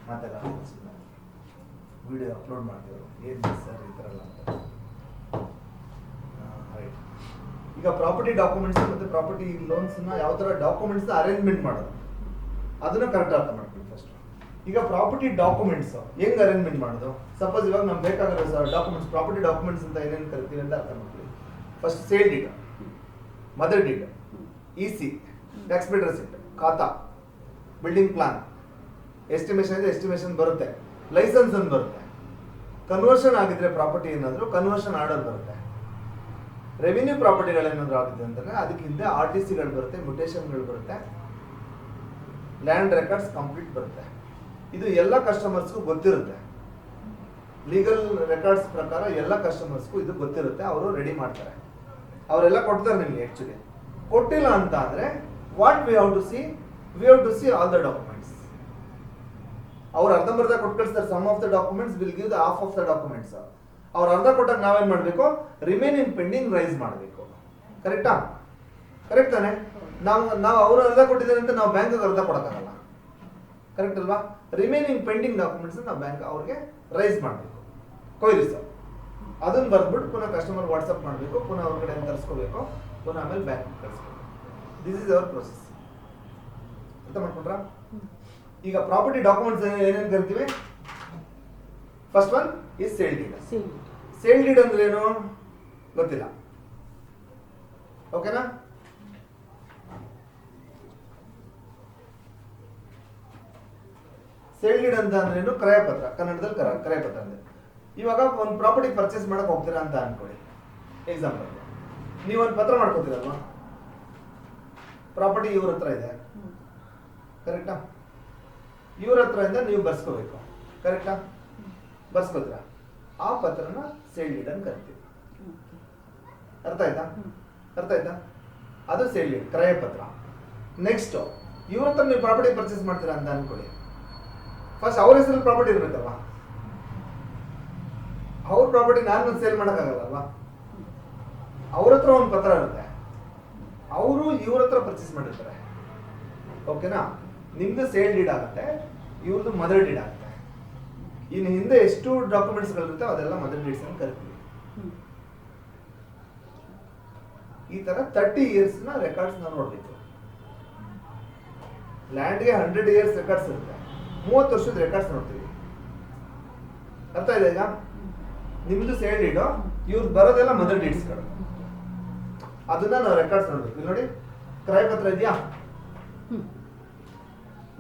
ಮಾತೆಲ್ಲ video upload ಮಾಡ್ತೀವಿ ಏನು ಸರ್ ಈ ಥರ ಎಲ್ಲ ಅಂತ ರೈಟ್. ಈಗ ಪ್ರಾಪರ್ಟಿ ಡಾಕ್ಯುಮೆಂಟ್ಸ್ ಮತ್ತು ಪ್ರಾಪರ್ಟಿ ಲೋನ್ಸ್ನ ಯಾವ ಥರ ಡಾಕ್ಯುಮೆಂಟ್ಸ್ನ ಅರೇಂಜ್ಮೆಂಟ್ ಮಾಡೋದು ಅದನ್ನು ಕರೆಕ್ಟ್ ಅರ್ಥ ಮಾಡ್ಕೊಳ್ಳಿ ಫಸ್ಟ್. ಈಗ ಪ್ರಾಪರ್ಟಿ ಡಾಕ್ಯುಮೆಂಟ್ಸ್ ಹೆಂಗೆ ಅರೇಂಜ್ಮೆಂಟ್ ಮಾಡೋದು? ಸಪೋಸ್ ಇವಾಗ ನಮ್ಗೆ ಬೇಕಾಗಿರೋ ಡಾಕ್ಯುಮೆಂಟ್ಸ್ ಪ್ರಾಪರ್ಟಿ ಡಾಕ್ಯುಮೆಂಟ್ಸ್ ಅಂತ ಏನೇನು ಕರಿತೀವಿ ಅಂತ ಅರ್ಥ ಮಾಡ್ಕೊಳ್ಳಿ. First sale deed, mother deed, EC, tax paid receipt, ಖಾತಾ, ಬಿಲ್ಡಿಂಗ್ ಪ್ಲಾನ್, ಎಸ್ಟಿಮೇಷನ್ ಇದೆ ಎಸ್ಟಿಮೇಷನ್ ಬರುತ್ತೆ, ಲೈಸೆನ್ಸ್ ಒಂದು ಬರುತ್ತೆ, ಕನ್ವರ್ಷನ್ ಆಗಿದ್ರೆ ಪ್ರಾಪರ್ಟಿ ಏನಾದರೂ ಕನ್ವರ್ಷನ್ ಆರ್ಡರ್ ಬರುತ್ತೆ, ರೆವಿನ್ಯೂ ಪ್ರಾಪರ್ಟಿಗಳೇನಾದರೂ ಆಗಿದೆ ಅಂತಂದರೆ ಅದಕ್ಕೆ ಹಿಂದೆ RTCಗಳು ಬರುತ್ತೆ, ಮ್ಯುಟೇಷನ್ಗಳು ಬರುತ್ತೆ, ಲ್ಯಾಂಡ್ ರೆಕಾರ್ಡ್ಸ್ ಕಂಪ್ಲೀಟ್ ಬರುತ್ತೆ. ಇದು ಎಲ್ಲ ಕಸ್ಟಮರ್ಸ್ಗೂ ಗೊತ್ತಿರುತ್ತೆ. ಲೀಗಲ್ ರೆಕಾರ್ಡ್ಸ್ ಪ್ರಕಾರ ಎಲ್ಲ ಕಸ್ಟಮರ್ಸ್ಗೂ ಇದು ಗೊತ್ತಿರುತ್ತೆ, ಅವರು ರೆಡಿ ಮಾಡ್ತಾರೆ, ಅವರೆಲ್ಲ ಕೊಡ್ತಾರೆ ನಿಮಗೆ. ಆ್ಯಕ್ಚುಲಿ ಕೊಟ್ಟಿಲ್ಲ ಅಂತ ಅಂದರೆ what we have to C all the documents. ಅವ್ರು ಅರ್ಧಂಬರ್ಧ ಕೊಟ್ಟು ಕಳಿಸ್ತಾರೆ. Some of the documents will give the half of the documents. ಅವ್ರು ಅರ್ಧ ಕೊಟ್ಟಾಗ ನಾವೇನು ಮಾಡಬೇಕು? ರಿಮೈನಿಂಗ್ ಪೆಂಡಿಂಗ್ ರೈಸ್ ಮಾಡಬೇಕು. ಕರೆಕ್ಟಾ? ಕರೆಕ್ಟ್ ತಾನೆ? ನಾವು ಅವರು ಅರ್ಧ ಕೊಟ್ಟಿದ್ದಾರೆ ಅಂತ ನಾವು ಬ್ಯಾಂಕಿಗೆ ಅರ್ಧ ಕೊಡೋಕ್ಕಾಗಲ್ಲ. ಕರೆಕ್ಟ್ ಅಲ್ವಾ? ರಿಮೈನಿಂಗ್ ಪೆಂಡಿಂಗ್ ಡಾಕ್ಯುಮೆಂಟ್ಸ್ ನಾವು ಬ್ಯಾಂಕ್ ಅವ್ರಿಗೆ ರೈಸ್ ಮಾಡಬೇಕು. ಕೊಯ್ಲಿ ಸರ್ ಅದನ್ನು ಬರ್ದ್ಬಿಟ್ಟು ಪುನಃ ಕಸ್ಟಮರ್ ವಾಟ್ಸಪ್ ಮಾಡಬೇಕು, ಪುನಃ ಅವ್ರ ಕಡೆ ತರಿಸ್ಕೋಬೇಕು, ಪುನಃ ಆಮೇಲೆ ಬ್ಯಾಂಕ್ ಕಳಿಸ್ಬೇಕು. This is our process. ಅರ್ಥ ಮಾಡ್ಕೊಂಡ್ರಾ? ಈಗ ಪ್ರಾಪರ್ಟಿ ಡಾಕ್ಯುಮೆಂಟ್ಸ್ ಏನೇನು ಕರಿತೀವಿ? First one is sale deed. Sale deed ಅಂದ್ರೆ ಏನು ಗೊತ್ತಿಲ್ಲ, ಓಕೆನಾ? ಸೇಲ್ ಡೀಡ್ ಅಂತ ಅಂದ್ರೆ ಏನು? ಕ್ರಯಪತ್ರ, ಕನ್ನಡದಲ್ಲಿ ಕ್ರಯಪತ್ರ ಅಂದ್ರೆ. ಇವಾಗ ಒಂದು ಪ್ರಾಪರ್ಟಿ ಪರ್ಚೇಸ್ ಮಾಡಕ್ ಹೋಗ್ತೀರಾ ಅಂತ ಅನ್ಕೊಳ್ಳಿ. ಎಕ್ಸಾಂಪಲ್, ನೀವೊಂದು ಪತ್ರ ಮಾಡ್ಕೋತೀರಲ್ವಾ? ಪ್ರಾಪರ್ಟಿ ಇವ್ರ ಹತ್ರ ಇದೆ, ಕರೆಕ್ಟಾ? ಇವ್ರ ಹತ್ರ ಇಂದ ನೀವು ಬರ್ಸ್ಕೋಬೇಕು, ಕರೆಕ್ಟಾ? ಬರ್ಸ್ಕೋತೀರಾ? ಆ ಪತ್ರನ ಸೇಲ್ ಡೀಡ್ ಅಂತ ಕರಿತೀವಿ. ಅರ್ಥ ಆಯ್ತಾ? ಅದು ಸೇಲ್ ಡೀಡ್, ಕ್ರಯಪತ್ರ. ನೆಕ್ಸ್ಟ್, ಇವ್ರ ಹತ್ರ ನೀವು ಪ್ರಾಪರ್ಟಿ ಪರ್ಚೇಸ್ ಮಾಡ್ತೀರಾ ಅಂತ ಅನ್ಕೊಳ್ಳಿ. ಫಸ್ಟ್ ಅವ್ರ ಹೆಸರಲ್ಲಿ ಪ್ರಾಪರ್ಟಿ ಇರ್ಬೇಕಲ್ವಾ? ಅವ್ರ ಪ್ರಾಪರ್ಟಿ ನಾನು ಸೇಲ್ ಮಾಡೋಕ್ಕಾಗಲ್ಲಲ್ವಾ? ಅವ್ರ ಹತ್ರ ಒಂದು ಪತ್ರ ಇರುತ್ತೆ, ಅವರು ಇವ್ರ ಹತ್ರ ಪರ್ಚೇಸ್ ಮಾಡಿರ್ತಾರೆ, ಓಕೆನಾ? ನಿಮ್ದು ಸೇಲ್ ಡೀಡ್ ಆಗುತ್ತೆ, ಇವ್ರದ್ದು ಮದರ್ ಡೀಡ್ ಆಗುತ್ತೆ. ಇನ್ನು ಹಿಂದೆ ಎಷ್ಟು ಡಾಕ್ಯುಮೆಂಟ್ಸ್ಗಳಿರುತ್ತೆ ಅದೆಲ್ಲ ಮದರ್ ಡೀಡ್ಸ್ ಅಂತ ಕರಿತೀವಿ. ಈ ತರ 30 years ರೆಕಾರ್ಡ್ಸ್ ನಾವು ನೋಡ್ಬೇಕು. ಲ್ಯಾಂಡ್ಗೆ 100 years ರೆಕಾರ್ಡ್ಸ್ ಇರುತ್ತೆ, 30 ವರ್ಷದ ರೆಕಾರ್ಡ್ಸ್ ನೋಡ್ತೀವಿ. ಅರ್ಥ ಇದೆ? ಈಗ ನಿಮ್ದು ಸೇಲ್ ಡೀಡು, ಇವ್ರು ಬರೋದೆಲ್ಲ ಮದರ್ ಡೀಡ್ಸ್ಗಳು, ಅದನ್ನ ನಾವು ರೆಕಾರ್ಡ್ಸ್ ನೋಡ್ಬೇಕು. ಇಲ್ಲಿ ನೋಡಿ, ಕ್ರಯಪತ್ರ ಇದೆಯಾ?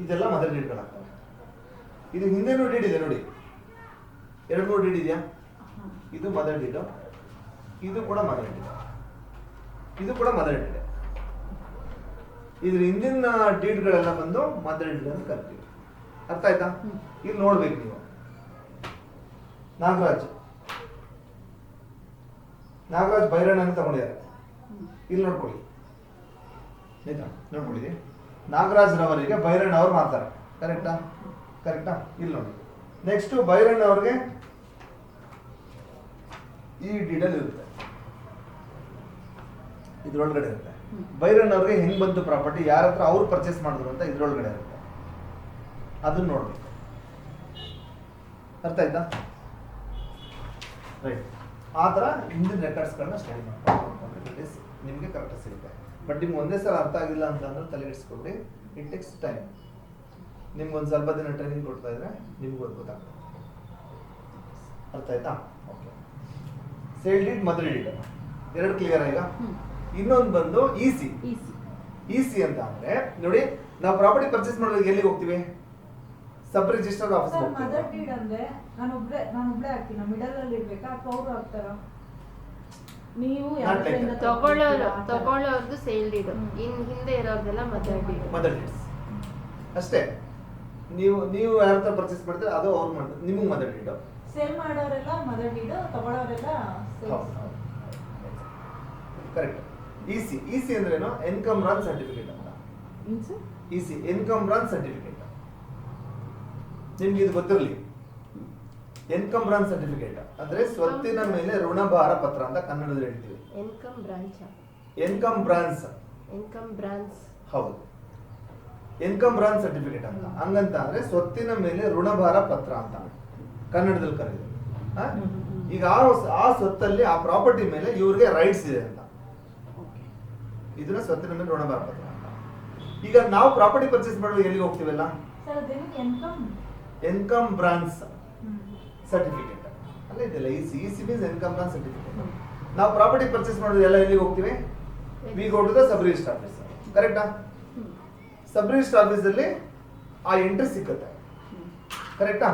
ಇದೆಲ್ಲ ಮದರ್ ಡೀಡ್ಗಳಾಗ್ತವೆ. ಇದು ಹಿಂದೆನೂ ಡೀಡ್ ಇದೆ ನೋಡಿ, 2-3 ಡೀಡ್ ಇದೆಯಾ? ಇದು ಮದರ್ ಡೀಡು, ಇದು ಕೂಡ ಮದರ್ ಡೀಡ್, ಇದು ಕೂಡ ಮದರ್ ಡೀಡ್. ಇದ್ರ ಹಿಂದಿನ ಡೀಡ್ಗಳೆಲ್ಲ ಬಂದು ಮದರ್ ಡೀಡ್ ಅಂತ ಕರಿತೀವಿ. ಅರ್ಥ ಆಯ್ತಾ? ಇಲ್ಲಿ ನೋಡ್ಬೇಕು ನೀವು. ನಾಗರಾಜ್ ಬೈರಣ್ಣ ಅಂತ ತಗೊಂಡಿದ್ದಾರೆ. ಇಲ್ಲಿ ನೋಡ್ಕೊಳ್ಳಿ, ಆಯ್ತಾ? ನೋಡ್ಕೊಳ್ಳಿ, ನಾಗರಾಜ್ ರವರಿಗೆ ಬೈರಣ್ಣ ಅವ್ರು ಮಾಡ್ತಾರೆ, ಕರೆಕ್ಟಾ? ಇಲ್ಲಿ ನೋಡಿ. ನೆಕ್ಸ್ಟ್ ಬೈರಣ್ಣ ಅವ್ರಿಗೆ ಈ ಡೀಡಲ್ಲಿ ಇರುತ್ತೆ, ಇದ್ರೊಳಗಡೆ ಇರುತ್ತೆ. ಬೈರಣ್ಣ ಅವ್ರಿಗೆ ಹೆಂಗ್ ಬಂತು ಪ್ರಾಪರ್ಟಿ, ಯಾರ ಹತ್ರ ಅವ್ರು ಪರ್ಚೇಸ್ ಮಾಡಿದ್ರು ಅಂತ ಇದ್ರೊಳಗಡೆ ಇರುತ್ತೆ, ಅದನ್ನ ನೋಡ್ಬೇಕು. ಅರ್ಥ ಆಯ್ತಾ? ರೈಟ್. ಆ ಥರ ಹಿಂದಿನ ರೆಕಾರ್ಡ್ಸ್ಗಳನ್ನ ಸ್ಟಡಿ ಮಾಡ್ಕೊಂಡು ನಿಮಗೆ ಕರೆಕ್ಟಾಗಿ ಸಿಗುತ್ತೆ. ಬಟ್ ನಿಮ್ಗೆ ಒಂದೇ ಸಲ ಅರ್ಥ ಆಗಿಲ್ಲ ಅಂತಂದ್ರೆ ತಲೆಗೆಡಿಸ್ಕೊಬಿಡಿ. It takes time. ನಿಮ್ಗೆ ಒಂದು ಸ್ವಲ್ಪ ದಿನ ಟ್ರೈನಿಂಗ್ ಕೊಡ್ತಾ ಇದ್ರೆ ನಿಮ್ಗೂ ಅದು ಗೊತ್ತಾಗ್ತದೆ. ಅರ್ಥ ಆಯ್ತಾ? Okay. Sale deed, mother deed ಎರಡು ಕ್ಲಿಯರ್ ಈಗ. ಇನ್ನೊಂದು ಬಂದು EC ಅಂತ ಅಂದ್ರೆ ನೋಡಿ, ನಾವು ಪ್ರಾಪರ್ಟಿ ಪರ್ಚೇಸ್ ಮಾಡೋದಕ್ಕೆ ಎಲ್ಲಿಗೆ ಹೋಗ್ತೀವಿ? ಸಬ್ ರಿಜಿಸ್ಟರ್ ಆಫೀಸ್ ಹೋಗ್ತೀವಿ. ಮದರ್ ಡೀಡ್ ಅಂದ್ರೆ ನಾನು ಒಬ್ಳೆ ಹಾಕ್ತೀನಿ, ಮಿಡಲ್ ಅಲ್ಲಿ ಇರ್ಬೇಕಾ ಅಥವಾ ಅವರು ಹಾಕ್ತಾರ? ನೀವು ತಗೊಳ್ಳೋರ್ದು ಸೇಲ್ ಡೀಡ್, ಹಿಂದೆ ಇರೋದೆಲ್ಲ ಮದರ್ ಡೀಡ್ಸ್ ಅಷ್ಟೇ. ನೀವು ಯಾರ ಹತ್ರ ಪರ್ಚೇಸ್ ಮಾಡ್ತೀರ ಅದು ಅವ್ರು ಮಾಡ್ತಾರೆ, ನಿಮಗೆ ಮದರ್ ಡೀಡ್. ಸೇಲ್ ಮಾಡೋರೆಲ್ಲ ಮದರ್ ಡೀಡ್, ತಗೊಳ್ಳೋರೆಲ್ಲ ಕರೆಕ್ಟ್. EC ಅಂದ್ರೆ ಏನು? ಇನ್ಕಮ್ ರನ್ ಸರ್ಟಿಫಿಕೇಟ್ ಅಂತ. EC income run certificate. ನಿಮ್ಗೆ ಇದು ಗೊತ್ತಿರಲಿ. ಇನ್ಕಮ್ ರನ್ ಸರ್ಟಿಫಿಕೇಟ್ ಅಂದ್ರೆ ಸ್ವತ್ತಿನ ಮೇಲೆ ಋಣಭಾರ ಪತ್ರ ಅಂತ ಕನ್ನಡದಲ್ಲಿ ಹೇಳ್ತೀವಿ. Income branch. ಹೌದು. ಎನ್ಕಂಬ್ರಾನ್ಸ್ ಸರ್ಟಿಫಿಕೇಟ್ ಅಂತ. ಹಂಗಂತ ಅಂದ್ರೆ ಸ್ವತ್ತಿನ ಮೇಲೆ ಋಣಭಾರ ಪತ್ರ ಅಂತ ಕನ್ನಡದಲ್ಲಿ ಕರೆಯೋದು. ಈಗ ಆ ಸ್ವತ್ತಲ್ಲಿ ಆ ಪ್ರಾಪರ್ಟಿ ಮೇಲೆ ಇವ್ರಿಗೆ ರೈಟ್ಸ್ ಇದೆ ಅಂತ, ಇದನ್ನ ಸ್ವತ್ತಿನ ಮೇಲೆ ಋಣಭಾರ ಪತ್ರ ಅಂತ. ಈಗ ನಾವು ಪ್ರಾಪರ್ಟಿ ಪರ್ಚೇಸ್ ಮಾಡುವಾಗ ಎಲ್ಲಿಗೆ ಹೋಗ್ತೀವಲ್ಲ, ಸರ್ ಅದೇನು ಇನ್ಕಮ್ ಎನ್ಕಂಬ್ರಾನ್ಸ್ ಸರ್ಟಿಫಿಕೇಟ್ ಅಲ್ಲ ಇದೆಲ್ಲ ಇಸಿ ಮೀನ್ಸ್ ಎನ್ಕಂಬ್ರಾನ್ಸ್ ಸರ್ಟಿಫಿಕೇಟ್. ನಾವು ಪ್ರಾಪರ್ಟಿ ಪರ್ಚೇಸ್ ಮಾಡೋದು ಎಲ್ಲ ಎಲ್ಲಿಗೆ ಹೋಗ್ತೀವಿ, we go to the sub register office, ಕರೆಕ್ಟಾ? ಸಬ್ ರಿಜಿಸ್ಟರ್ ಆಫೀಸ್ ಅಲ್ಲಿ ಆ ಎಂಟ್ರಿ ಸಿಕ್ಕುತ್ತೆ, ಕರೆಕ್ಟಾ?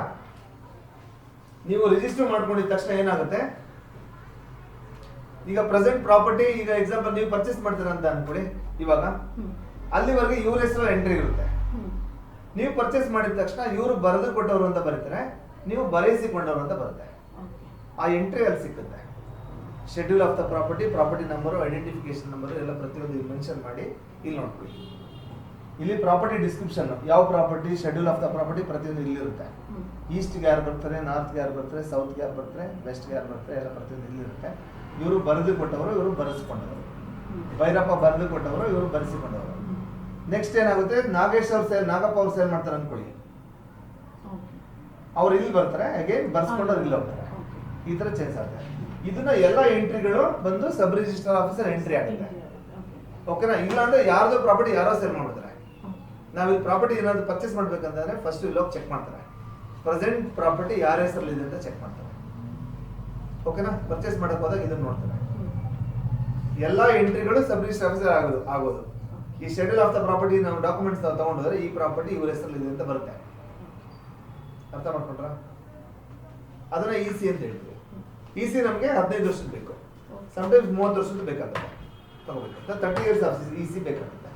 ನೀವು ರಿಜಿಸ್ಟರ್ ಮಾಡ್ಕೊಂಡಿದ ತಕ್ಷಣ ಏನಾಗುತ್ತೆ, ಈಗ ಪ್ರೆಸೆಂಟ್ ಪ್ರಾಪರ್ಟಿ, ಈಗ ಎಕ್ಸಾಂಪಲ್ ನೀವು ಪರ್ಚೇಸ್ ಮಾಡ್ತೀರಾ ಅಂತ ಅನ್ಕೊಳ್ಳಿ, ಇವಾಗ ಅಲ್ಲಿವರೆಗೆ ಇವ್ರ ಹೆಸರು ಎಂಟ್ರಿ ಇರುತ್ತೆ. ನೀವು ಪರ್ಚೇಸ್ ಮಾಡಿದ ತಕ್ಷಣ ಇವರು ಬರೆದು ಕೊಟ್ಟವರು ಅಂತ ಬರೀತಾರೆ, ನೀವು ಬರೆಸಿಕೊಂಡವರು ಅಂತ ಬರುತ್ತೆ. ಆ ಎಂಟ್ರಿ ಅಲ್ಲಿ ಸಿಕ್ಕುತ್ತೆ. Schedule of the property, property number, identification number ಎಲ್ಲ ಪ್ರತಿಯೊಂದು ಮೆನ್ಷನ್ ಮಾಡಿ ಇಲ್ಲಿ ನೋಡ್ಕೊಳ್ಳಿ. ಇಲ್ಲಿ ಪ್ರಾಪರ್ಟಿ ಡಿಸ್ಕ್ರಿಪ್ಷನ್, ಯಾವ property, schedule of the property ಪ್ರತಿಯೊಂದು ಇಲ್ಲಿರುತ್ತೆ. ಈಸ್ಟ್ಗೆ ಯಾರು ಬರ್ತಾರೆ, ನಾರ್ತ್ಗೆ ಯಾರು ಬರ್ತಾರೆ, ಸೌತ್ಗೆ ಯಾರು ಬರ್ತಾರೆ, ವೆಸ್ಟ್ಗೆ ಯಾರು ಬರ್ತಾರೆ, ಎಲ್ಲ ಪ್ರತಿಯೊಂದು ಇಲ್ಲಿರುತ್ತೆ. ಇವರು ಬರೆದು ಕೊಟ್ಟವರು, ಇವರು ಬರೆಸ್ಕೊಂಡವರು. ಭೈರಪ್ಪ ಬರೆದು ಕೊಟ್ಟವರು, ಇವರು ಬರೆಸಿಕೊಂಡವರು. ನೆಕ್ಸ್ಟ್ ಏನಾಗುತ್ತೆ, ನಾಗೇಶ್ ಅವ್ರು ಸೇಲ್, ನಾಗಪ್ಪ ಅವ್ರು ಸೇಲ್ ಮಾಡ್ತಾರೆ ಅನ್ಕೊಳ್ಳಿ, ಅವ್ರು ಇಲ್ಲಿ ಬರ್ತಾರೆ, ಅಗೇನ್ ಬರ್ಸ್ಕೊಂಡವ್ರು ಇಲ್ಲಿ ಹೋಗ್ತಾರೆ. ಈ ತರ ಚೇಂಜ್ ಆಗುತ್ತೆ. ಇದನ್ನ ಎಲ್ಲ ಎಂಟ್ರಿಗಳು ಬಂದು ಸಬ್ ರಿಜಿಸ್ಟರ್ ಆಫೀಸರ್ ಎಂಟ್ರಿ ಆಗುತ್ತೆ. ಓಕೆನಾ? ಇಲ್ಲ ಅಂದ್ರೆ ಯಾರ್ದೋ ಪ್ರಾಪರ್ಟಿ ಯಾರೋ ಸೇಲ್ ಮಾಡ್ತಾರೆ. ನಾವು ಈ ಪ್ರಾಪರ್ಟಿ ಏನಾದ್ರು ಪರ್ಚೇಸ್ ಮಾಡ್ಬೇಕಂತಂದ್ರೆ ಫಸ್ಟ್ ಇಲ್ಲಿ ಹೋಗಿ ಚೆಕ್ ಮಾಡ್ತಾರೆ, ಪ್ರೆಸೆಂಟ್ ಪ್ರಾಪರ್ಟಿ ಯಾರ ಹೆಸರಲ್ಲಿ ಇದೆ ಅಂತ ಚೆಕ್ ಮಾಡ್ತಾರೆ. ಓಕೆನಾ? ಪರ್ಚೇಸ್ ಮಾಡಕ್ ಹೋದಾಗ ಇದನ್ನ ನೋಡ್ತಾರೆ. ಎಲ್ಲಾ ಎಂಟ್ರಿಗಳು ಸಬ್ ರಿಜಿಸ್ಟರ್ ಆಫೀಸರ್ ಆಗೋದು. ಈ ಶೆಡ್ಯೂಲ್ ಆಫ್ ದ ಪ್ರಾಪರ್ಟಿ ನಾವು ಡಾಕ್ಯುಮೆಂಟ್ಸ್ ತಗೊಂಡ್ರೆ ಈ ಪ್ರಾಪರ್ಟಿ ಇವ್ರ ಹೆಸರಲ್ಲಿ ಇದೆ ಅಂತ ಬರುತ್ತೆ. ಅರ್ಥ ಮಾಡ್ಕೊಂಡ್ರ? ಅದನ್ನ ಇಸಿ ಅಂತ ಹೇಳ್ತೀವಿ. ಇಸಿ ನಮಗೆ 15 ವರ್ಷದ ಬೇಕು, ಸಮ್ಟೈಮ್ಸ್ 30 ವರ್ಷದ ಬೇಕಾಗುತ್ತೆ, ತಗೋಬೇಕು. 30 ಇಯರ್ಸ್ ಆಫ್ ಇಸಿ ಬೇಕಾಗುತ್ತೆ.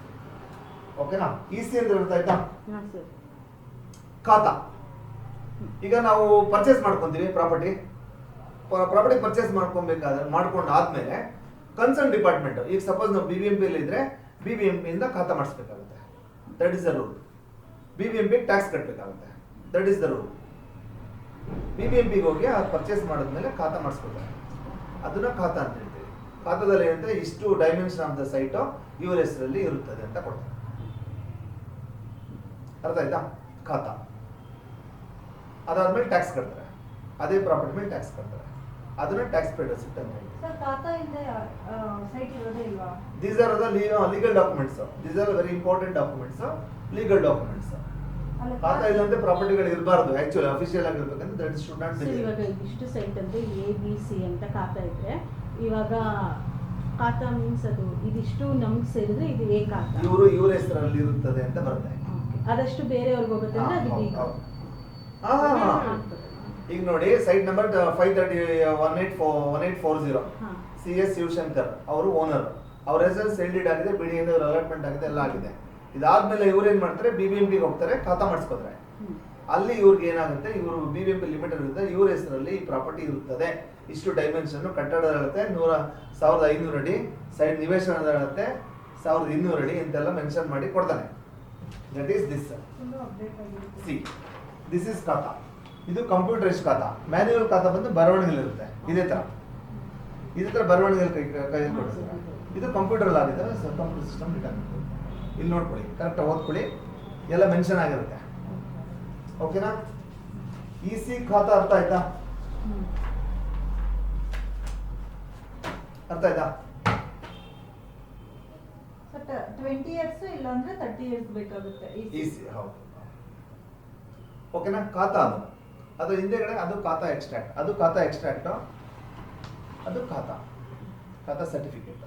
ಓಕೆನಾ? ಇಸಿ ಅಂತ ಅರ್ಥ ಆಯ್ತಾ? ಖಾತಾ. ಈಗ ನಾವು ಪರ್ಚೇಸ್ ಮಾಡ್ಕೊಂತೀವಿ ಪ್ರಾಪರ್ಟಿ ಪರ್ಚೇಸ್ ಮಾಡ್ಕೊಂಡಾದ್ಮೇಲೆ ಕನ್ಸರ್ನ್ ಡಿಪಾರ್ಟ್ಮೆಂಟ್, ಈಗ ಸಪೋಸ್ ನಾವು BBMP ಅಲ್ಲಿ ಇದ್ರೆ BBMP ಇಂದ ಖಾತಾ ಮಾಡಿಸ್ಬೇಕಾಗುತ್ತೆ. That is the rule. BBMP tax ಕಟ್ಟಬೇಕಾಗುತ್ತೆ. That is the rule. BBMP ಹೋಗಿ ಅದು ಪರ್ಚೇಸ್ ಮಾಡಿದ್ಮೇಲೆ ಖಾತಾ ಮಾಡಿಸ್ಕೊಳ್ತಾರೆ. ಅದನ್ನ ಖಾತಾ ಅಂತ ಹೇಳ್ತೀವಿ. ಖಾತಾದಲ್ಲಿ ಏನಂದ್ರೆ ಇಷ್ಟು ಡೈಮೆನ್ಷನ್ ಆಫ್ ದ ಸೈಟ್ ಇವ್ರ ಹೆಸರಲ್ಲಿ ಇರುತ್ತದೆ ಅಂತ ಕೊಡ್ತಾರೆ. ಅರ್ಥ ಆಯ್ತಾ? ಖಾತಾ. ಅದಾದ್ಮೇಲೆ ಟ್ಯಾಕ್ಸ್ ಕಟ್ತಾರೆ, ಅದೇ ಪ್ರಾಪರ್ಟಿ ಮೇಲೆ ಟ್ಯಾಕ್ಸ್ ಕಟ್ತಾರೆ. ಅದನ್ನ ಟ್ಯಾಕ್ಸ್ ಪೇಡ್ ರೆಸಿಪ್ಟ್ ಅಂತ ಹೇಳ್ತೀವಿ. ಸರ್ ಖಾತಾ ಇಲ್ಲದೆ ಸೈಟ್ ಇರೋದೇ ಇಲ್ವಾ? These are the legal documents. These are very important documents. Legal documents. ಖಾತಾ ಇಲ್ಲಂದ್ರೆ ಪ್ರಾಪರ್ಟಿಗಳು ಇರಬಾರ್ದು. ಆಕ್ಚುಲಿ ಅಫಿಷಿಯಲ್ ಆಗಿರ್ಬೇಕಂದ್ರೆ ದಟ್ ಶುಡ್ ನಾಟ್ ಬಿ. ಇವಾಗ ಇಷ್ಟು ಸೈಟ್ ಅಂದ್ರೆ ABC ಅಂತ ಖಾತಾ ಇದ್ರೆ, ಇವಾಗ ಖಾತಾ ಮೀನ್ಸ್ ಅದು ಇದಿಷ್ಟು ನಮ್ಗೆ ಸೇರಿದ್ರೆ ಇದು A ಖಾತಾ, ಇವ್ರ ಹೆಸರಲ್ಲಿ ಇರುತ್ತದೆ ಅಂತ ಬರುತ್ತೆ. ಅದಷ್ಟು ಬೇರೆಯವ್ರಿಗೆ ಹೋಗುತ್ತೆ ಅಂದ್ರೆ ಅದು B ಖಾತಾ. ಈಗ ನೋಡಿ, ಸೈಟ್ ನಂಬರ್ 5301840 CS ಶಿವಶಂಕರ್ ಅವರು ಓನರ್, ಅವ್ರ ಹೆಸರು ಸೆಲ್ಡಿಡ್ ಆಗಿದೆ, ಬಿಡಿಯಿಂದ ಅಲಾಟ್ಮೆಂಟ್ ಆಗಿದೆ, ಎಲ್ಲ ಆಗಿದೆ. ಇದಾದ್ಮೇಲೆ ಇವ್ರು ಏನ್ ಮಾಡ್ತಾರೆ, BBMP ಹೋಗ್ತಾರೆ, ಖಾತಾ ಮಾಡಿಸ್ಕೋತಾರೆ. ಅಲ್ಲಿ ಇವ್ರಿಗೆ ಏನಾಗುತ್ತೆ, ಇವರು BBMP ಲಿಮಿಟೆಡ್ ಇರುತ್ತೆ, ಇವ್ರ ಹೆಸರಲ್ಲಿ ಈ ಪ್ರಾಪರ್ಟಿ ಇರುತ್ತದೆ, ಇಷ್ಟು ಡೈಮೆನ್ಷನ್, ಕಟ್ಟಡ ಇರುತ್ತೆ 1500 ಅಡಿ, ಸೈಡ್ ನಿವೇಶನದ ಇರುತ್ತೆ 1200 ಅಡಿ ಅಂತೆಲ್ಲ ಮೆನ್ಷನ್ ಮಾಡಿ ಕೊಡ್ತಾನೆ. That is this. C, this is ಖಾತಾ. ಇದು ಕಂಪ್ಯೂಟರೈಸ್ ಖಾತಾ. ಮ್ಯಾನ್ಯುವಲ್ ಖಾತಾ ಬಂದು ಬರವಣಿಗೆಲಿರುತ್ತೆ, ಇದೇ ತರ ಬರವಣಿಗೆಯಲ್ಲಿ ಕೈ ಕೊಡ್ತಾರೆ. ಇದು ಕಂಪ್ಯೂಟರ್ ಆಗಿದೆ, ಕಂಪ್ಯೂಟರ್ ಸಿಸ್ಟಮ್ ರಿಟರ್ನ್. ಇಲ್ಲಿ ನೋಡ್ಕೊಳ್ಳಿ, ಕರೆಕ್ಟ್ ಓದ್ಕೊಳ್ಳಿ, ಎಲ್ಲ ಮೆನ್ಷನ್ ಆಗಿರುತ್ತೆ. ಓಕೆನಾ? ಇಸಿ ಖಾತಾ ಅರ್ಥ ಆಯ್ತಾ? ಅರ್ಥ ಆಯ್ತಾ? 20 ಇಯರ್ಸ್ ಇಲ್ಲ ಅಂದ್ರೆ 30 ಇಯರ್ಸ್ ಬೇಕಾಗುತ್ತೆ. ಇಸಿ, ಹೌದು. ಓಕೆನಾ? ಖಾತಾ ಅದು ಹಿಂದೆಗಡೆ ಅದು ಖಾತಾ ಎಕ್ಸ್ಟ್ರಾಕ್ಟ್, ಅದು ಖಾತಾ ಎಕ್ಸ್ಟ್ರಾಕ್ಟ್, ಅದು ಖಾತಾ ಸರ್ಟಿಫಿಕೇಟ್,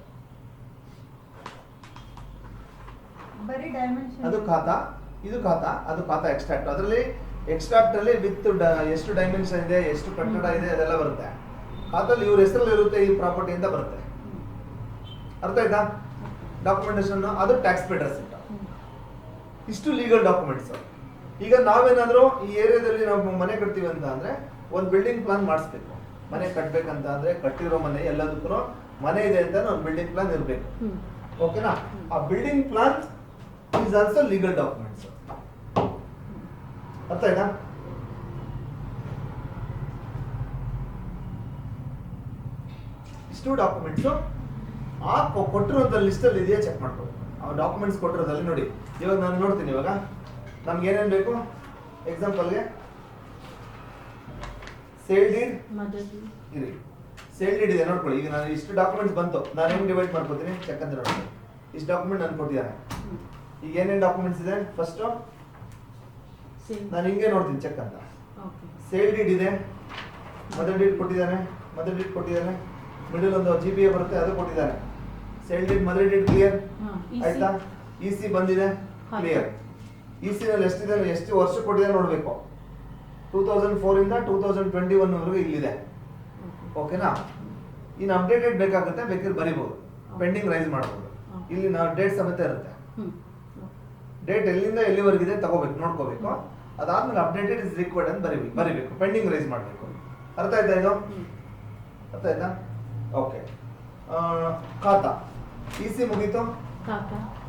ಬರೀ ಡೈಮೆನ್ಷನ್. ಅದು ಖಾತಾ, ಇದು ಖಾತಾ, ಅದು ಖಾತಾ ಎಕ್ಸ್ಟ್ರಾಕ್ಟ್. ಅದರಲ್ಲಿ ಎಕ್ಸ್ಟ್ರಾಕ್ಟ್ ಅಲ್ಲಿ ವಿತ್ ಎಷ್ಟು ಡೈಮೆನ್ಷನ್ ಇದೆ, ಎಷ್ಟು ಕಟ್ಟಡ ಇದೆ, ಅದೆಲ್ಲ ಬರುತ್ತೆ. ಖಾತಾದಲ್ಲಿ ಇವ್ರ ಹೆಸರಲ್ಲಿ ಇರುತ್ತೆ, ಈ ಪ್ರಾಪರ್ಟಿ ಅಂತ ಬರುತ್ತೆ. ಅರ್ಥ ಆಯ್ತಾ? ಡಾಕ್ಯುಮೆಂಟೇಶನ್, ಅದು ಟ್ಯಾಕ್ಸ್ ಪೇಡ್ ರೆಸಿಪ್ಟ್. ಇಷ್ಟು ಲೀಗಲ್ ಡಾಕ್ಯುಮೆಂಟ್ಸ್. ಈಗ ನಾವೇನಾದ್ರೂ ಈ ಏರಿಯಾದಲ್ಲಿ ನಾವು ಮನೆ ಕಟ್ತೀವಿ ಅಂತ ಅಂದ್ರೆ ಒಂದು ಬಿಲ್ಡಿಂಗ್ ಪ್ಲಾನ್ ಮಾಡಿಸ್ಬೇಕು. ಮನೆ ಕಟ್ಬೇಕಂತ ಅಂದ್ರೆ ಕಟ್ಟಿರೋ ಮನೆ ಎಲ್ಲದಕ್ಕೂ ಮನೆ ಇದೆ ಅಂತ ಒಂದು ಬಿಲ್ಡಿಂಗ್ ಪ್ಲಾನ್ ಇರಬೇಕು. ಓಕೆನಾ? ಆ building plan is also legal documents. ಅರ್ಥ ಆಯ್ತಾ? ಇಷ್ಟು ಡಾಕ್ಯುಮೆಂಟ್ಸ್ ಆ ಕೊಟ್ಟಿರುವಂತ ಲಿಸ್ಟ್ ಅಲ್ಲಿ ಇದೆಯಾ ಚೆಕ್ ಮಾಡ್ಕೋಬೇಕು. ಆ ಡಾಕ್ಯುಮೆಂಟ್ಸ್ ಕೊಟ್ಟಿರೋದಲ್ಲಿ ನೋಡಿ, ಇವಾಗ ನಾನು ನೋಡ್ತೀನಿ. ಇವಾಗ ನಮ್ಗೆ ಏನೇನು ಬೇಕು? ಎಕ್ಸಾಂಪಲ್ಗೆ ಸೇಲ್ ಡೀಡ್ ಇರಿ, ಸೇಲ್ ಡೀಡ್ ಇದೆ ನೋಡ್ಕೊಳ್ಳಿ. ಈಗ ನಾನು ಇಷ್ಟು ಡಾಕ್ಯುಮೆಂಟ್ಸ್ ಬಂತು, ನಾನು ಹೆಂಗೆ ಡಿವೈಡ್ ಮಾಡ್ಕೋತೀನಿ? ಚೆಕ್ ಅಂತ ನೋಡಿ, ಇಷ್ಟು ಡಾಕ್ಯುಮೆಂಟ್ ನಾನು ಕೊಟ್ಟಿದ್ದಾನೆ. ಈಗ ಏನೇನು ಡಾಕ್ಯುಮೆಂಟ್ಸ್ ಇದೆ? ಫಸ್ಟ್ ನಾನು ಹಿಂಗೆ ನೋಡ್ತೀನಿ ಚೆಕ್ ಅಂತ. ಸೇಲ್ ಡೀಡ್ ಇದೆ, ಮದರ್ ಡೀಡ್ ಕೊಟ್ಟಿದ್ದಾನೆ, ಮಿಡಲ್ ಒಂದು GPA ಬರುತ್ತೆ ಅದು ಕೊಟ್ಟಿದ್ದಾನೆ. Sale deed, mother deed clear ಆಯ್ತಾ? EC ಬಂದಿದೆ ಕ್ಲಿಯರ್. EC ನಲ್ಲಿ ಎಷ್ಟಿದೆ, ಎಷ್ಟು ವರ್ಷ ಕೊಟ್ಟಿದೆ ನೋಡ್ಬೇಕು. 2004 ಇಂದ 2021 ವರೆಗೂ ಇಲ್ಲಿದೆ. ಓಕೆನಾ? ಇನ್ನು ಅಪ್ಡೇಟೆಡ್ ಬೇಕಾಗುತ್ತೆ, ಬೇಕಾದ್ರೆ ಬರಿಬಹುದು, ಪೆಂಡಿಂಗ್ ರೈಸ್ ಮಾಡಬಹುದು. ಇಲ್ಲಿ ನಾವು ಡೇಟ್ ಸಮೇತ ಇರುತ್ತೆ. ಡೇಟ್ ಎಲ್ಲಿಂದ ಎಲ್ಲಿವರೆಗಿದೆ ತಗೋಬೇಕು, ನೋಡ್ಕೋಬೇಕು. ಅದಾದ್ಮೇಲೆ ಅಪ್ಡೇಟೆಡ್ ಇಸ್ ರಿಕ್ವೈರ್ಡ್ ಅಂತ ಬರಿಬೇಕು, ಪೆಂಡಿಂಗ್ ರೈಸ್ ಮಾಡಬೇಕು. ಅರ್ಥ ಆಯ್ತಾ ಇದು? ಅರ್ಥ ಆಯ್ತಾ? ಓಕೆ. ಖಾತಾ EC ಮುಗೀತು,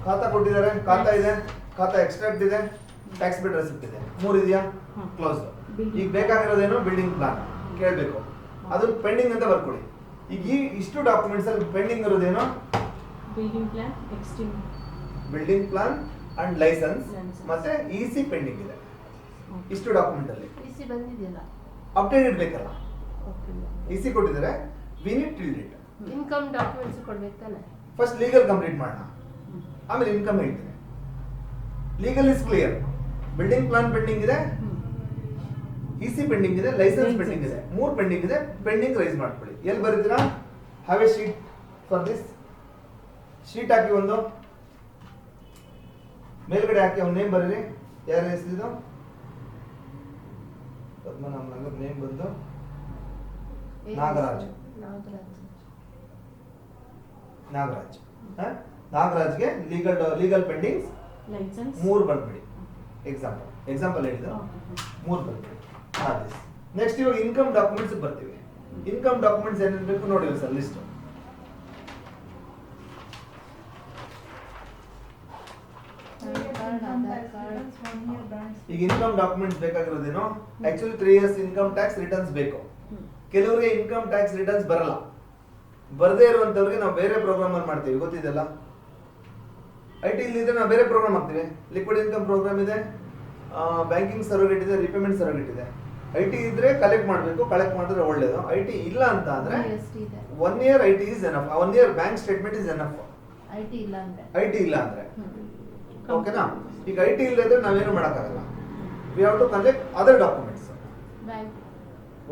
ಖಾತಾ ಕೊಟ್ಟಿದ್ದಾರೆ, ಖಾತಾ ಇದೆ, ಖಾತಾ ಎಕ್ಸ್ಟ್ರಾಕ್ಟ್ ಇದೆ, ಟ್ಯಾಕ್ಸ್ ಬಿಲ್ ರೆಸಿಪ್ಟ್ ಇದೆ, 3 ಇದೆಯಾ? ಕ್ಲೋಸ್. ಈಗ ಬೇಕಾಗಿರೋದೇನು? ಬಿಲ್ಡಿಂಗ್ ಪ್ಲಾನ್ ಕೇಳಬೇಕು, ಅದು ಪೆಂಡಿಂಗ್ ಅಂತ ಬರ್ಕೊಡಿ. ಈಗ ಇಷ್ಟು ಡಾಕ್ಯುಮೆಂಟ್ಸ್ ಅಲ್ಲಿ ಪೆಂಡಿಂಗ್ ಇರೋದೇನು? ಬಿಲ್ಡಿಂಗ್ ಪ್ಲಾನ್ ಅಂಡ್ ಲೈಸೆನ್ಸ್ ಮತ್ತೆ EC ಪೆಂಡಿಂಗ್ ಇದೆ. ಇಷ್ಟು ಡಾಕ್ಯುಮೆಂಟ್ ಅಲ್ಲಿ EC ಬಂದಿದೆಯಲ್ಲ, ಅಪ್ಡೇಟೆಡ್ ಬೇಕಲ್ಲ. EC ಕೊಟ್ಟಿದ್ದಾರೆ, we need till date. Income documents ಕೊಡ್ಬೇಕು ತಾನೆ. ಫಸ್ಟ್ ಲೀಗಲ್ ಕಂಪ್ಲೀಟ್ ಮಾಡೋಣ, ಆಮೇಲೆ ಇನ್ಕಮ್ ಹೇಳ್ತೀನಿ. Legal is clear, building plan pending ಇದೆ, EC ಪೆಂಡಿಂಗ್ ಇದೆ, ಲೈಸೆನ್ಸ್ ಪೆಂಡಿಂಗ್ ಇದೆ, 3 ಪೆಂಡಿಂಗ್ ಇದೆ. ಪೆಂಡಿಂಗ್ ರೈಸ್ ಮಾಡ್ಕೊಳ್ಳಿ. ಎಲ್ಲಿ ಬರೀತೀರಾ? Have a sheet for this. Sheet ಹಾಕಿ, ಒಂದು ಮೇಲ್ಗಡೆ ಹಾಕಿ ಅವ್ನ ನೇಮ್ ಬರೀರಿ. ಯಾರ ಹೆಸರಿದು? ಪದ್ಮನಾಭ ನಗರ್. ನೇಮ್ ಬಂದು ನಾಗರಾಜ್. ನಾಗರಾಜ್ಗೆ ಲೀಗಲ್ ಪೆಂಡಿಂಗ್ಸ್ 3 ಬಂದ್ಬಿಡಿ. ಎಕ್ಸಾಂಪಲ್ ಹೇಳಿದ 3 ಬಂದ್ಬಿಡಿ. ನೆಕ್ಸ್ಟ್ ಇವಾಗ ಇನ್ಕಮ್ ಡಾಕ್ಯುಮೆಂಟ್ಸ್ ಬರ್ತೀವಿ. ಇನ್ಕಮ್ ಡಾಕ್ಯುಮೆಂಟ್ಸ್ ಏನೇನು ಬೇಕು ನೋಡಿ ಸರ್, ಲಿಸ್ಟ್. ಈಗ ಇನ್ಕಮ್ ಡಾಕ್ಯುಮೆಂಟ್ಸ್ ಬೇಕಾಗಿರೋದೇನು? Actually 3 years income tax returns ಬೇಕು. ಕೆಲವರಿಗೆ ಇನ್ಕಮ್ ಟ್ಯಾಕ್ಸ್ ರಿಟರ್ನ್ಸ್ ಬರಲ್ಲ. ಬರದೇ ಇರುವಂತವ್ರಿಗೆ ನಾವು ಬೇರೆ ಪ್ರೋಗ್ರಾಮ್ ಅಲ್ಲಿ ಮಾಡ್ತೀವಿ, ಗೊತ್ತಿದೆಲ್ಲ. IT ಇಲ್ಲಿ ಇದ್ರೆ ನಾವು ಬೇರೆ ಪ್ರೋಗ್ರಾಮ್ ಹಾಕ್ತೀವಿ. ಲಿಕ್ವಿಡ್ ಇನ್ಕಮ್ ಪ್ರೋಗ್ರಾಮ್ ಇದೆ, ಬ್ಯಾಂಕಿಂಗ್ ಸರ್ವಿಸ್ ಇದೆ, ರಿಪೇಮೆಂಟ್ ಸರ್ವಿಸ್ ಇದೆ. IT ಇದ್ರೆ ಕಲೆಕ್ಟ್ ಮಾಡಬೇಕು, ಕಲೆಕ್ಟ್ ಮಾಡಿದ್ರೆ ಒಳ್ಳೇದು. IT ಇಲ್ಲ ಅಂತ ಅಂದ್ರೆ 1 year IT is enough. 1 year bank statement is enough. IT ಇಲ್ಲ ಅಂದ್ರೆ ಓಕೆನಾ? ಈಗ IT ಇಲ್ಲದ್ರೆ ನಾವೇನು ಮಾಡೋಕ್ಕಾಗಲ್ಲ. We have to collect other documents.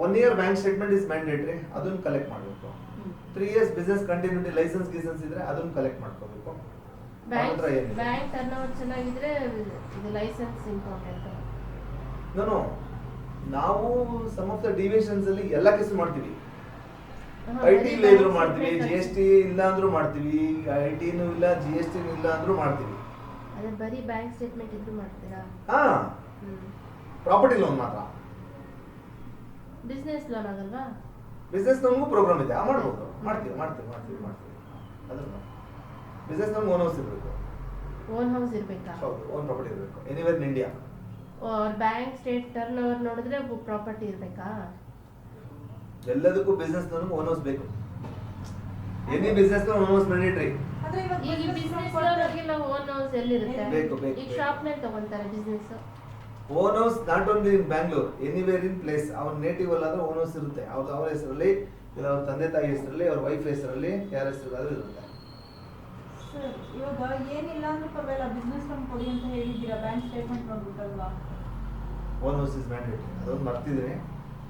1 year bank statement is mandatory, ಅದನ್ನ ಕಲೆಕ್ಟ್ ಮಾಡಬೇಕು. 3 years ಬಿಸ್ನೆಸ್ ಕಂಟಿನ್ಯೂಟಿ ಲೈಸೆನ್ಸ್ ಇದ್ರೆ ಅದನ್ನ ಕಲೆಕ್ಟ್ ಮಾಡ್ಕೋಬೇಕು. ಬ್ಯಾಂಕ್ ಟರ್ನ್ಓವರ್ ಚೆನ್ನಾಗಿದ್ರೆ ಇದು ಲೈಸೆನ್ಸ್ ಇಂಪಾರ್ಟೆಂಟ್. ನೋ, ನಾವು ಸಮ್ ಆಫ್ ದ ಡಿವಿಷನ್ಸ್ ಅಲ್ಲಿ ಎಲ್ಲ ಕೇಸ್ ಮಾಡ್ತೀವಿ. IT ಇಲ್ಲ ಇದ್ರೂ ಮಾಡ್ತೀವಿ, GST ಇಲ್ಲ ಅಂದ್ರೂ ಮಾಡ್ತೀವಿ, IT ನೂ ಇಲ್ಲ, GST ನೂ ಇಲ್ಲ ಅಂದ್ರೂ ಮಾಡ್ತೀವಿ. ಅದೇ ಬರೀ ಬ್ಯಾಂಕ್ ಸ್ಟೇಟ್ಮೆಂಟ್ ಇದ್ರು ಮಾಡ್ತೀರಾ? ಪ್ರಾಪರ್ಟಿ ಲೋನ್ ಮಾತ್ರ. ಬಿಸ್ನೆಸ್ ಲೋನ್ ಆಗಲ್ವಾ? ಬಿಸ್ನೆಸ್ ಲೋನ್ಗೂ ಪ್ರೋಗ್ರಾಮ್ ಇದೆ, ಮಾಡ್ಬೋದು. ಮಾಡ್ತೀವಿ. ಅದನ್ನ ಬಿಸ್ನೆಸ್ ಲೋನ್ ಓನ್ ಹೌಸ್ ಇರಬೇಕು. ಓನ್ ಹೌಸ್ ಇರಬೇಕಾ? ಹೌದು, ಓನ್ ಪ್ರಾಪರ್ಟಿ ಇರಬೇಕು anywhere in India. Bank state turn over ನೋಡಿದ್ರೆ ಪ್ರಾಪರ್ಟಿ ಇರಬೇಕಾ? ಎಲ್ಲದಕ್ಕೂ ಬಿಸ್ನೆಸ್ ಲೋನ್ ಓನ್ ಹೌಸ್ ಬೇಕು. Any business loan own house mandatory. ಈಗ ಬಿಸ್ನೆಸ್ ಲೋನ್ಗೆಲ್ಲ ಓನ್ ಹೌಸ್ ಎಲ್ಲಿರುತ್ತೆ? ಬೇಕು. ಈಗ ಶಾಪ್ ನಲ್ಲಿ ತಗೊಂತಾರೆ business. Own house not only in Bangalore, anywhere in place. ಅವ್ರ ನೇಟಿವ್ ಅಲ್ಲಾದ್ರೆ ಓನ್ ಹೌಸ್ ಇರುತ್ತೆ. ಅವ್ರ ಹೆಸರಲ್ಲಿ ಇಲ್ಲ, ಅವ್ರ ತಂದೆ ತಾಯಿ ಹೆಸರಲ್ಲಿ, ಅವ್ರ ವೈಫ್ ಹೆಸರಲ್ಲಿ, ಯಾರ ಹೆಸರಾದ್ರೂ ಇರುತ್ತೆ. ಸರ್, ಇವಾಗ ಏನಿಲ್ಲ ಅಂದ್ರೂ ಪರವಾಗಿಲ್ಲ, ಬಿಸ್ನೆಸ್ ಲೋನ್ ಕೊಡಿ ಅಂತ ಹೇಳಿದ್ದೀರಾ, ಬ್ಯಾಂಕ್ ಸ್ಟೇಟ್ಮೆಂಟ್ ನೋಡ್ಬಿಟ್ಟಲ್ವಾ? Own house is mandatory. ಅದೊಂದು ಮರ್ತಿದ್ರೆ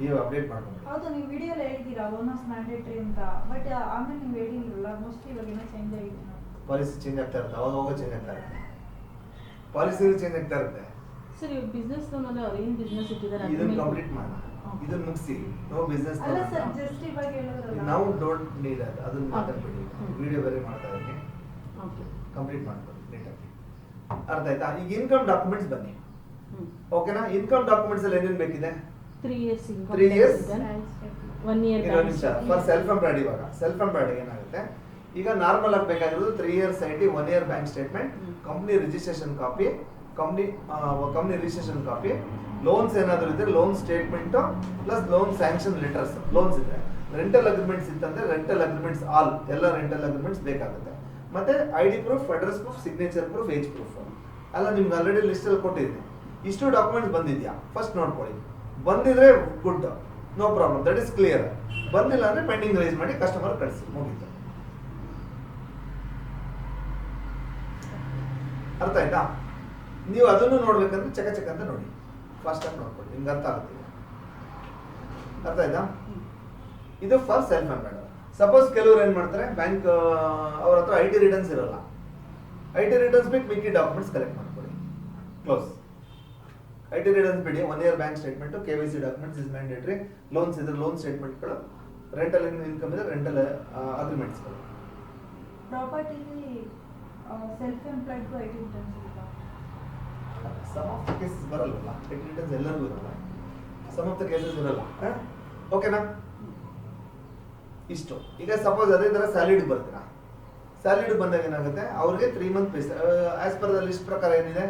ನೀವು ಅಪ್ಡೇಟ್ ಮಾಡ್ಕೊಂಡು. ಹೌದು, ನೀವು ವಿಡಿಯೋಲಿ ಹೇಳಿದ್ದೀರಾ ಓನ್ ಹೌಸ್ ಮ್ಯಾಂಡೇಟರಿ ಅಂತ, ಬಟ್ ಆಮೇಲೆ ನೀವು ಹೇಳಿರಲಿಲ್ಲ. ಮೋಸ್ಟ್ಲಿ ಇವಾಗ ಏನೋ ಚೇಂಜ್ ಆಗಿದೆ. ಪಾಲಿಸಿ ಚೇಂಜ್ ಆಗ್ತಾ ಇರುತ್ತೆ, ಅವಾಗ ಚೇಂಜ್ ಆಗ್ತಾ ಇರುತ್ತೆ. ಪಾಲಿಸಿ ಚೇಂಜ್ ಆಗ್ತಾ ಇರುತ್ತೆ. ಸರ್, ಇವಾಗ ಬಿಸ್ನೆಸ್ ಲೋನ್ ಅಲ್ಲಿ ಅವ್ರು ಏನು ಬಿಸ್ನೆಸ್ ಇಟ್ಟಿದ್ದಾರೆ ಇದನ್ನ ಕಂಪ್ಲೀಟ್ ಮಾಡೋಣ, ಇದನ್ನ ಮುಗಿಸಿ. ನೋ ಬಿಸ್ನೆಸ್ ಅಲ್ಲ ಸರ್, ಜಸ್ಟ್ ಇವಾಗ ಹೇಳಿದ್ರಲ್ಲ. ನಾವು ಡೋಂಟ್ ನೀಡ್ ಅದು, ಅದನ್ನ ಮಾತಾಡ್ಬಿಡಿ. ವಿಡಿಯೋ ಬೇರೆ ಮಾಡ್ತಾ ಇದ್ದೀನಿ, ಕಂಪ್ಲೀಟ್ ಮಾಡ್ಬೋದು ನೀಟಾಗಿ. ಅರ್ಥ ಆಯ್ತಾ? ಈಗ ಇನ್ಕಮ್ ಡಾಕ್ಯುಮೆಂಟ್ಸ್ ಬನ್ನಿ. ಓಕೆನಾ? ಇನ್ಕಮ್ ಡಾಕ್ಯುಮೆಂಟ್ಸ್ ಅಲ್ಲಿ ಏನೇನು ಬೇಕಿದೆ? 3 years 3 years 1 year for self employed. ಇವಾಗ ಸೆಲ್ಫ್ ಎಂಪ್ಲಾಯ್ಡ್ ಏನಾಗುತ್ತೆ? ಈಗ ನಾರ್ಮಲ್ ಆಗಿ ಬೇಕಾಗಿರೋದು 3 years IT, 1 year bank statement, company registration copy, company registration copy, loans ಏನಾದರೂ ಇದ್ರೆ loan statement plus loan sanction letters. Loans ಇದ್ರೆ ರೆಂಟಲ್ ಅಗ್ರಿಮೆಂಟ್ಸ್ ಇತ್ತಂದ್ರೆ ರೆಂಟಲ್ ಅಗ್ರಿಮೆಂಟ್ಸ್, ಎಲ್ಲ ರೆಂಟಲ್ ಅಗ್ರಿಮೆಂಟ್ಸ್ ಬೇಕಾಗುತ್ತೆ. ಮತ್ತೆ ID proof, address proof, signature proof, age proof ಎಲ್ಲ ನಿಮ್ಗೆ already ಲಿಸ್ಟಲ್ಲಿ ಕೊಟ್ಟಿದ್ದೀನಿ. ಇಷ್ಟು ಡಾಕ್ಯುಮೆಂಟ್ಸ್ ಬಂದಿದ್ಯಾ ಫಸ್ಟ್ ನೋಡ್ಕೊಳ್ಳಿ. ಬಂದಿದ್ರೆ good, no problem, that is clear. ಬಂದಿಲ್ಲ ಅಂದ್ರೆ ಪೆಂಡಿಂಗ್ ರೈಸ್ ಮಾಡಿ ಕಸ್ಟಮರ್ ಕಳಿಸಿ, ಮುಗೀತು. ಅರ್ಥ ಆಯ್ತಾ? ನೀವು ಅದನ್ನು ನೋಡ್ಬೇಕಂದ್ರೆ ಚಕ ಚಕ ಅಂತ ನೋಡಿ, ಫಾಸ್ಟ್ ಆಗಿ ನೋಡ್ಕೊಳ್ಳಿ, ನಿಮ್ಗೆ ಅರ್ಥ ಆಗುತ್ತೆ. ಅರ್ಥ ಆಯ್ತಾ? ಇದು ಫಾರ್ ಸೆಲ್ಫ್ ಎಂಪ್ಲಾಯ್ಡ್. ಸಪೋಸ್ ಕೆಲವರು ಏನ್ ಮಾಡ್ತಾರೆ, ಬ್ಯಾಂಕ್ ಅವ್ರ ಹತ್ರ IT ರಿಟರ್ನ್ಸ್ ಇರಲ್ಲ. IT ರಿಟರ್ನ್ಸ್ ಬಿಟ್ಟು ಮಿಕ್ಕಿ ಡಾಕ್ಯುಮೆಂಟ್ಸ್ ಕಲೆಕ್ಟ್ ಮಾಡ್ಕೊಳ್ಳಿ, ಕ್ಲೋಸ್. IT ರಿಟರ್ನ್ಸ್ ಬಿಡಿ, 1 year bank statement, KYC documents is mandatory. Loans ಇದ್ರೆ ಲೋನ್ ಸ್ಟೇಟ್ಮೆಂಟ್ಗಳು, ರೆಂಟಲ್ ಇನ್ಕಮ್ ಇದ್ರೆ ರೆಂಟಲ್ ಅಗ್ರಿಮೆಂಟ್ಸ್ಗಳು. ಪ್ರಾಪರ್ಟಿಲಿ ಸೆಲ್ಫ್ ಎಂಪ್ಲಾಯ್ಡ್ಗೂ IT ರಿಟರ್ನ್ಸ್ ಇರುತ್ತಾ? ಸಮ್ ಆಫ್ ದ ಕೇಸಸ್ ಬರಲ್ಲ, IT ರಿಟರ್ನ್ಸ್ ಎಲ್ಲರಿಗೂ ಇರಲ್ಲ, ಸಮ್ ಆಫ್ ದ ಕೇಸಸ್ ಇರಲ್ಲ. ಓಕೆನಾ? ಇಷ್ಟು. ಈಗ ಸಪೋಸ್ ಅದೇ ತರ ಸ್ಯಾಲರಿಡ್ ಬರ್ತೀರಾ, ಸ್ಯಾಲರಿಡ್ ಬಂದಾಗ ಏನಾಗುತ್ತೆ, ಅವ್ರಿಗೆ 3 month pay, as per the list ಪ್ರಕಾರ ಏನಿದೆ,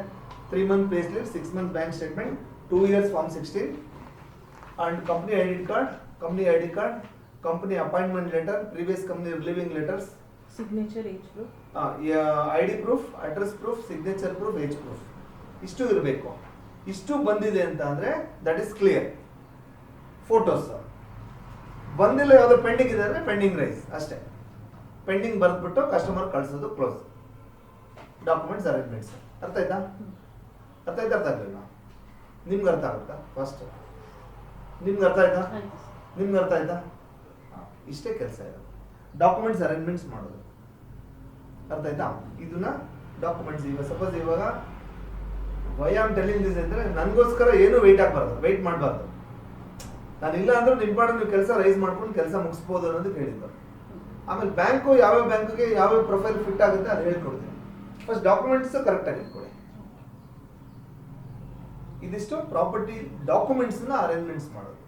3 month pay slip, 6 months bank statement, 2 years form 16 and company ID card, company appointment letter, previous company relieving letters, signature, age proof, ID proof, address proof, signature proof, age proof, ಇಷ್ಟು ಇರಬೇಕು. ಇಷ್ಟು ಬಂದಿದೆ ಅಂತ ಅಂದ್ರೆ that is clear. Photos ಬಂದಿಲ್ಲ, ಯಾವ್ದು pending ಇದೆ ಅಂದ್ರೆ ಪೆಂಡಿಂಗ್ ರೈಸ್ ಅಷ್ಟೇ. ಪೆಂಡಿಂಗ್ ಬರ್ದ್ಬಿಟ್ಟು ಕಸ್ಟಮರ್ ಕಳಿಸೋದು, ಕ್ಲೋಸ್. Documents arrangements. ಅರ್ಥ ಆಯ್ತಾ? ಅರ್ಥ ಆಯ್ತಾ? ಅರ್ಥ ಆಗಲಿಲ್ಲ? ನಿಮ್ಗೆ ಅರ್ಥ ಆಗುತ್ತಾ? ಫಸ್ಟ್ ನಿಮ್ಗೆ ಅರ್ಥ ಆಯ್ತಾ? ಆಯ್ತು ಸರ್. ನಿಮ್ಗೆ ಅರ್ಥ ಆಯ್ತಾ? ಇಷ್ಟೇ ಕೆಲಸ ಇದೆ, ಡಾಕ್ಯುಮೆಂಟ್ಸ್ ಅರೇಂಜ್ಮೆಂಟ್ಸ್ ಮಾಡೋದು. ಅರ್ಥ ಆಯ್ತಾ? ಇದನ್ನ ಡಾಕ್ಯುಮೆಂಟ್ಸ್ ಇವಾಗ ಸಪೋಸ್ ಇವಾಗ ವೈ ಆಮ್ ಟೆಲಿಂಗ್ ದಿಸ್ ಅಂದ್ರೆ ನನಗೋಸ್ಕರ ಏನು ವೆಯ್ಟ್ ಮಾಡಬಾರ್ದು. ನಾನು ಇಲ್ಲ ಅಂದ್ರೆ ನಿಮ್ಮ ಪಾಡು ನೀವು ಕೆಲಸ ರೈಸ್ ಮಾಡ್ಕೊಂಡು ಕೆಲಸ ಮುಗಿಸ್ಬೋದು ಅನ್ನೋದಕ್ಕೆ ಹೇಳಿದ್ದು. ಆಮೇಲೆ ಬ್ಯಾಂಕು ಯಾವ್ಯಾವ ಬ್ಯಾಂಕಿಗೆ ಯಾವ್ಯಾವ ಪ್ರೊಫೈಲ್ ಫಿಟ್ ಆಗುತ್ತೆ ಅದು ಹೇಳ್ಕೊಡ್ತೀನಿ. ಫಸ್ಟ್ ಡಾಕ್ಯುಮೆಂಟ್ಸ್ ಕರೆಕ್ಟಾಗಿ ಇಟ್ಕೊಳ್ಳಿ. ಇದಿಷ್ಟು ಪ್ರಾಪರ್ಟಿ ಡಾಕ್ಯುಮೆಂಟ್ಸ್ನ ಅರೇಂಜ್ಮೆಂಟ್ಸ್ ಮಾಡೋದು.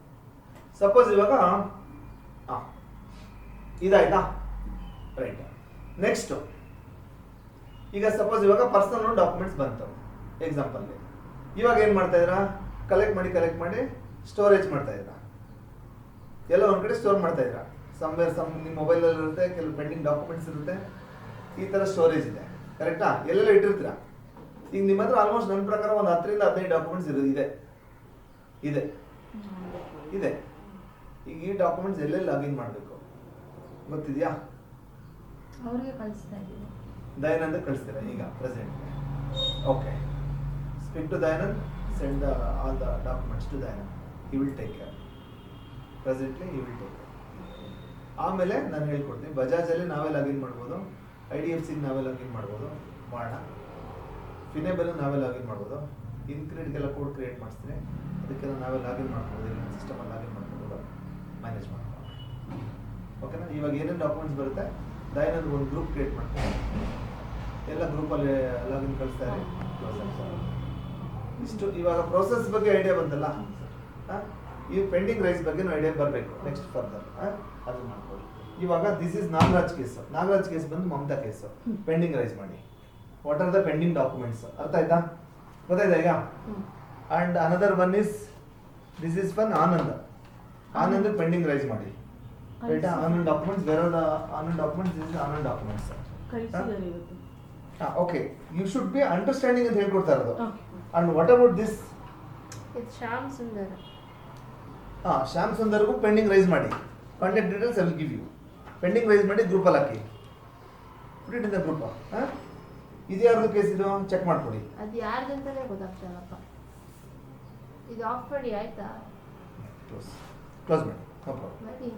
ಸಪೋಸ್ ಇವಾಗ ಇದಾಯ್ತಾ? ರೈಟ್. ನೆಕ್ಸ್ಟ್ ಈಗ ಸಪೋಸ್ ಇವಾಗ ಪರ್ಸನಲ್ ಡಾಕ್ಯುಮೆಂಟ್ಸ್ ಬಂತು ಎಕ್ಸಾಂಪಲ್. ಇವಾಗ ಏನು ಮಾಡ್ತಾ ಇದ್ದೀರಾ, ಕಲೆಕ್ಟ್ ಮಾಡಿ ಸ್ಟೋರೇಜ್ ಮಾಡ್ತಾ ಇದ್ದೀರಾ, ಎಲ್ಲ ಒಂದು ಕಡೆ ಸ್ಟೋರ್ ಮಾಡ್ತಾ ಇದ್ದೀರಾ. ನಿಮ್ಮ ಮೊಬೈಲಲ್ಲಿ ಇರುತ್ತೆ, ಕೆಲವು ಪೆಂಡಿಂಗ್ ಡಾಕ್ಯುಮೆಂಟ್ಸ್ ಇರುತ್ತೆ, ಈ ಥರ ಸ್ಟೋರೇಜ್ ಇದೆ, ಕರೆಕ್ಟಾ? ಎಲ್ಲೆಲ್ಲ ಇಟ್ಟಿರ್ತೀರಾ. ಈಗ ನಿಮ್ಮ ಹತ್ರ ಆಲ್ಮೋಸ್ಟ್ ನನ್ನ ಪ್ರಕಾರ ಒಂದು 10 ರಿಂದ 15 ಡಾಕ್ಯುಮೆಂಟ್ಸ್ ಇದೆ. ಈಗ ಈ ಡಾಕ್ಯುಮೆಂಟ್ಸ್ ಎಲ್ಲೆಲ್ಲಿ ಲಾಗಿನ್ ಮಾಡಬೇಕು ಗೊತ್ತಿದೆಯಾ? ಅವ್ರಿಗೆ ಕಳಿಸ್ತಾ ಇದ್ದೀನಿ. ದಯಾನಂದ್ ಕಳಿಸ್ತೀರಾ ಈಗ present? Okay, speak to Dayanand, send all the documents to Dayanand. He will take care. Presently he will take care. ಆಮೇಲೆ ನಾನು ಹೇಳ್ಕೊಡ್ತೀನಿ, ಬಜಾಜಲ್ಲಿ ನಾವೇ ಲಾಗಿನ್ ಮಾಡ್ಬೋದು, IDFCಗೆ ನಾವೇ ಲಾಗಿನ್ ಮಾಡ್ಬೋದು, ಮಾಡೋಣ. ಫಿನೇಬಲ್ ನಾವೇ ಲಾಗಿನ್ ಮಾಡ್ಬೋದು, ಇನ್ಕ್ರೆಡಿಗೆಲ್ಲ ಕೋಡ್ ಕ್ರಿಯೇಟ್ ಮಾಡಿಸ್ತೀನಿ, ಅದಕ್ಕೆಲ್ಲ ನಾವೇ ಲಾಗಿನ್ ಮಾಡ್ಬೋದು, ಇಲ್ಲ ಸಿಸ್ಟಮಲ್ಲಿ ಲಾಗಿನ್ ಮಾಡ್ಬೋದು, ಮ್ಯಾನೇಜ್ ಮಾಡ್ಬೋದು. ಓಕೆನಾ? ಇವಾಗ ಏನೇನು ಡಾಕ್ಯುಮೆಂಟ್ಸ್ ಬರುತ್ತೆ, ದಯಾನಂದ್ ಒಂದು ಗ್ರೂಪ್ ಕ್ರಿಯೇಟ್ ಮಾಡ್ತೀನಿ, ಎಲ್ಲ ಗ್ರೂಪಲ್ಲಿ ಲಾಗಿನ್ ಕಳಿಸ್ತಾರೆ. ಇಷ್ಟು ಇವಾಗ ಪ್ರೋಸೆಸ್ ಬಗ್ಗೆ ಐಡಿಯಾ ಬಂತಲ್ಲ, ಈ ಪೆಂಡಿಂಗ್ ರೈಸ್ ಬಗ್ಗೆ ಐಡಿಯಾ ಬರಬೇಕು. ನೆಕ್ಸ್ಟ್ ಫರ್ದರ್ ಅದು ಮಾಡ್ಕೊಳ್ಳಿ. ಇವಾಗ ದಿಸ್ ಇಸ್ ನಾಗರಾಜ್ ಕೇಸ್ ಬಂದು ಮಮತಾ ಕೇಸು. ಪೆಂಡಿಂಗ್ ರೈಸ್ ಮಾಡಿ, what are the pending documents. ಅರ್ಥ ಆಯ್ತಾ? ಗೊತ್ತಾಯ್ತಾ ಈಗ? And another one is this is for Anand pending raise ಮಾಡಿ. ರೈಟಾ? Anand documents, where are the Anand documents? This is Anand documents. ಕಳಿಸಿದ್ದಾರೆ ಇವತ್ತು. Okay, you should be understanding ಅಂತ ಹೇಳ್ಕೊಡ್ತಾ ಇರೋದು. And what about this? ಇದು ಶ್ಯಾಮ್ ಸುಂದರ್. ಶ್ಯಾಮ್ ಸುಂದರ್ಗೂ ಪೆಂಡಿಂಗ್ ರೈಸ್ ಮಾಡಿ. Contact details I will give you. Pending raise ಮಾಡಿ ಗ್ರೂಪಲ್ಲಿ ಹಾಕಿ, put it in the group. ಇದು ಯಾರ್ದು ಕೇಸ್ ಇದು ಚೆಕ್ ಮಾಡ್ಕೊಡಿ. ಅದು ಯಾರ್ದಂತಾನೆ ಗೊತ್ತಾಗ್ತಾರಪ್ಪ. ಇದು ಆಫ್ ಮಾಡಿ ಆಯ್ತಾ? ಕ್ಲೋಸ್ ಮಾಡಿ, ನೋ ಪ್ರಾಬ್ಲಮ್. ಮಾಡಿ.